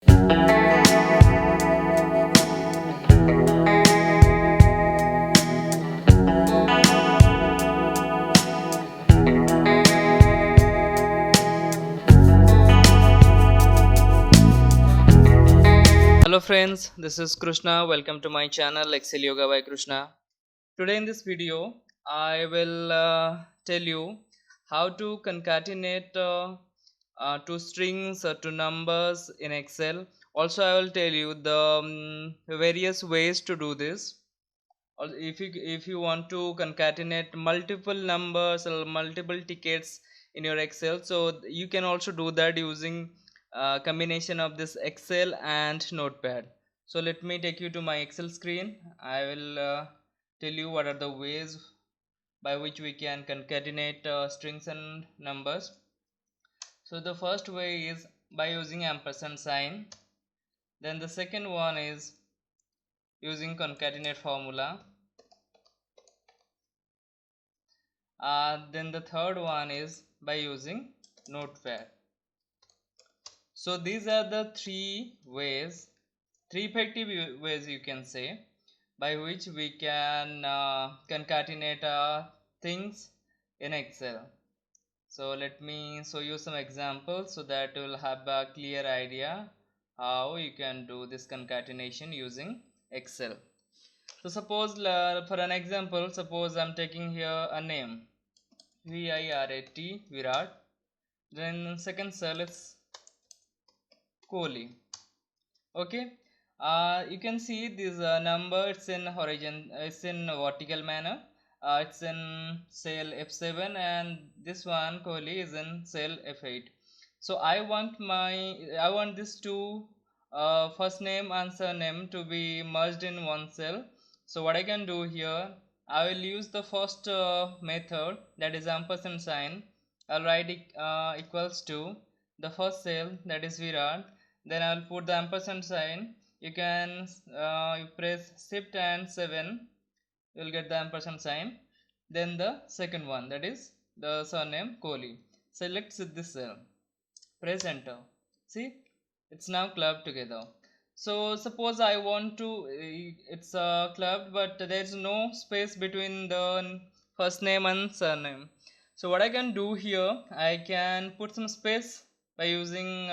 Hello friends, this is Krishna. Welcome to my channel Excel Yoga by Krishna. Today in this video, I will tell you how to concatenate two strings to numbers in Excel. Also, I will tell you the various ways to do this. If you want to concatenate multiple numbers or multiple tickets in your Excel, so you can also do that using combination of this Excel and notepad. So let me take you to my Excel screen. I will tell you what are the ways by which we can concatenate strings and numbers. So the first way is by using ampersand sign. Then the second one is using concatenate formula. Then the third one is by using notepad. So these are the three effective ways you can say, by which we can concatenate things in Excel. So let me show you some examples so that you will have a clear idea how you can do this concatenation using Excel. So suppose for an example, suppose I'm taking here a name Virat. Then second cell is Kohli. Okay. You can see this number. It's in horizon. It's in vertical manner. It's in cell F7, and this one Kohli is in cell F8. So I want this two first name and surname to be merged in one cell. So what I can do here, I will use the first method, that is ampersand sign. I'll write equals to the first cell, that is Virat. Then I'll put the ampersand sign. You can you press shift and 7, you'll get the ampersand sign. Then the second one, that is the surname Kohli. Select this cell, press enter. See, it's now clubbed together. So suppose I want to it's clubbed, but there's no space between the first name and surname. So what I can do here, I can put some space by using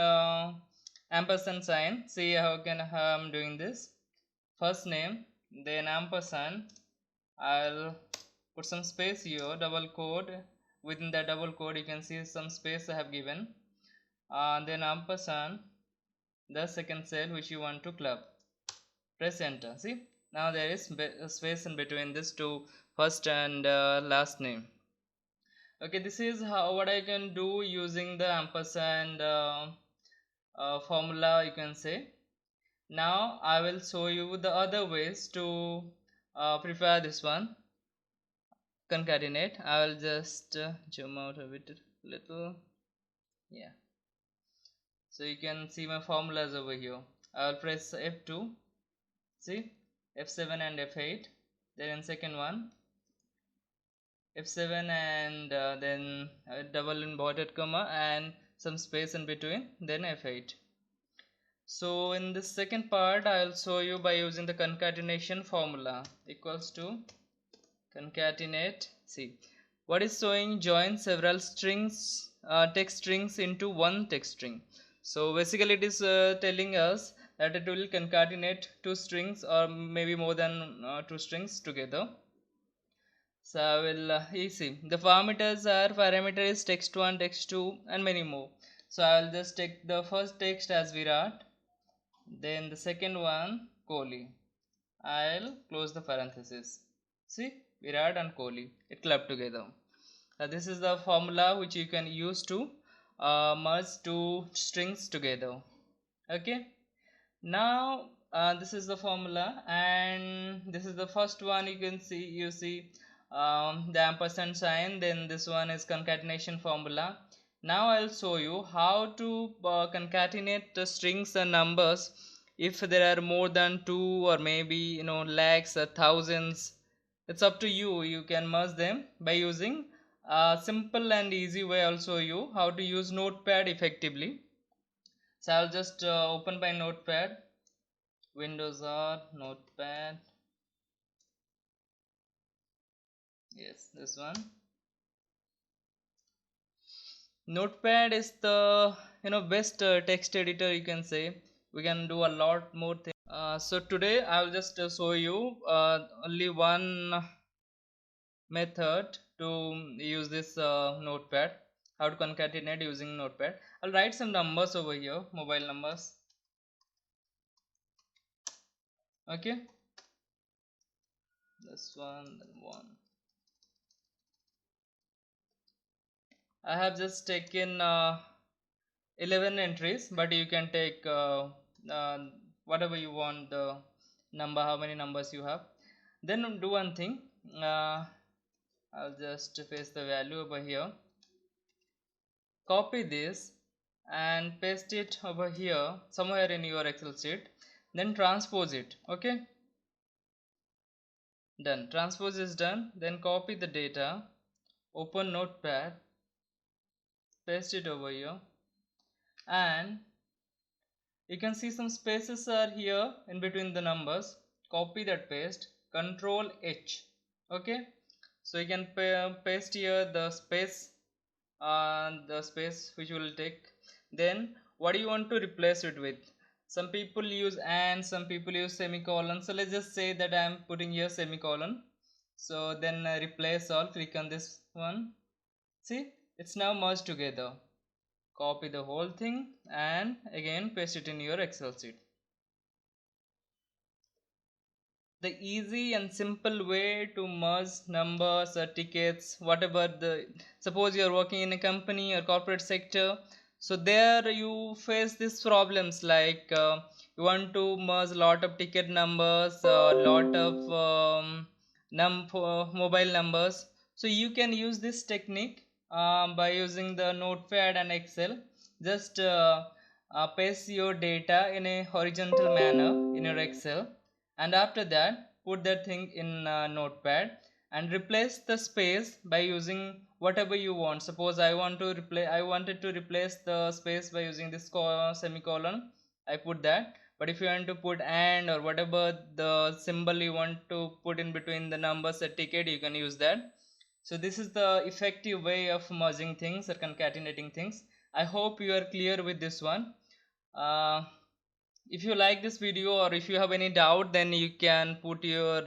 ampersand sign. See how I'm doing this. First name, then ampersand. I'll put some space here, double quote. Within that double quote you can see some space I have given. Then ampersand, the second cell which you want to club. Press enter. See, now there is space in between this two first and last name. Okay, this is how what I can do using the ampersand formula, you can say. Now I will show you the other ways to prepare this one, concatenate. I will just zoom out a bit little. Yeah, so you can see my formulas over here. I will press F2. See, F7 and F8. Then in second one, F7 and then double inverted comma and some space in between, then F8. So in this second part, I will show you by using the concatenation formula, equals to concatenate. See, what is showing, join several strings, text strings into one text string. So basically it is telling us that it will concatenate two strings or maybe more than two strings together. So I will you see the parameter is text1, text2 and many more. So I will just take the first text as Virat, then the second one Kohli. I'll close the parenthesis. See, Virat and Kohli, it clubbed together. This is the formula which you can use to merge two strings together. Okay, now this is the formula, and this is the first one. You see the ampersand sign, then this one is concatenation formula. Now I'll show you how to concatenate the strings and numbers if there are more than two, or maybe lakhs or thousands. It's up to you. You can merge them by using a simple and easy way. I'll show you how to use notepad effectively. So I'll just open my notepad. Windows R, notepad. Yes, this one. Notepad is the best text editor, you can say. We can do a lot more things. So today I'll just show you only one method to use this notepad. How to concatenate using notepad. I'll write some numbers over here, mobile numbers. Okay, this one, then one. I have just taken 11 entries, but you can take uh, whatever you want, the number, how many numbers you have. Then do one thing. I'll just paste the value over here, copy this and paste it over here somewhere in your Excel sheet, then transpose it. Okay, done. Transpose is done. Then copy the data, open notepad, paste it over here, and you can see some spaces are here in between the numbers. Copy that, paste, control H. Okay, so you can paste here the space which will take. Then what do you want to replace it with? Some people use and some people use semicolon, so let's just say that I am putting here semicolon. So then replace all, click on this one. See, it's now merged together. Copy the whole thing and again paste it in your Excel sheet. The easy and simple way to merge numbers or tickets, whatever the, suppose you are working in a company or corporate sector, so there you face these problems like you want to merge a lot of ticket numbers, a lot of mobile numbers. So you can use this technique by using the notepad and Excel. Just paste your data in a horizontal manner in your Excel, and after that put that thing in notepad and replace the space by using whatever you want. Suppose I wanted to replace the space by using this semicolon. I put that, but if you want to put and or whatever the symbol you want to put in between the numbers a ticket, you can use that. So this is the effective way of merging things or concatenating things. I hope you are clear with this one. If you like this video or if you have any doubt, then you can put your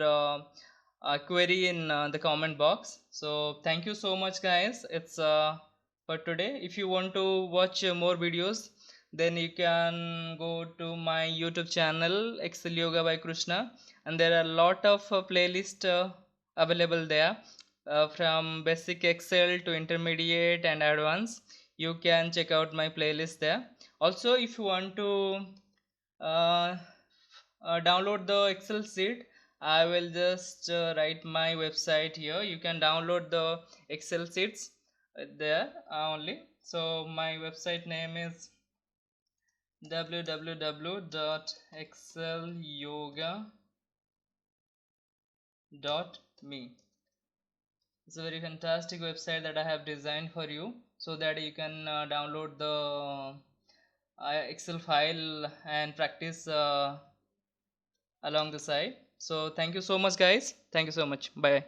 query in the comment box. So thank you so much guys. It's for today. If you want to watch more videos, then you can go to my YouTube channel Excel Yoga by Krishna, and there are a lot of playlist available there, from basic Excel to intermediate and advanced. You can check out my playlist there. Also, if you want to uh, download the Excel sheet, I will just write my website here. You can download the Excel sheets there only. So my website name is www.excelyoga.me. It's a very fantastic website that I have designed for you, so that you can download the Excel file and practice along the side. So thank you so much guys. Thank you so much. Bye.